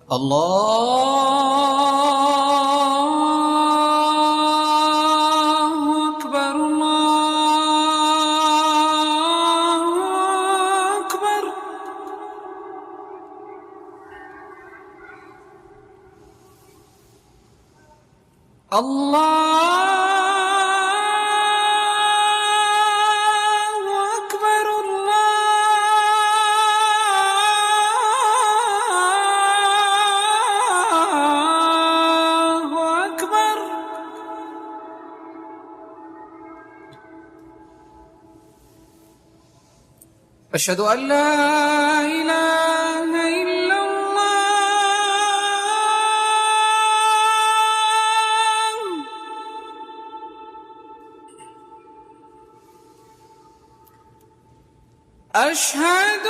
الله أكبر الله أكبر. الله أكبر الله أكبر. أشهد أن لا إله إلا الله. أشهد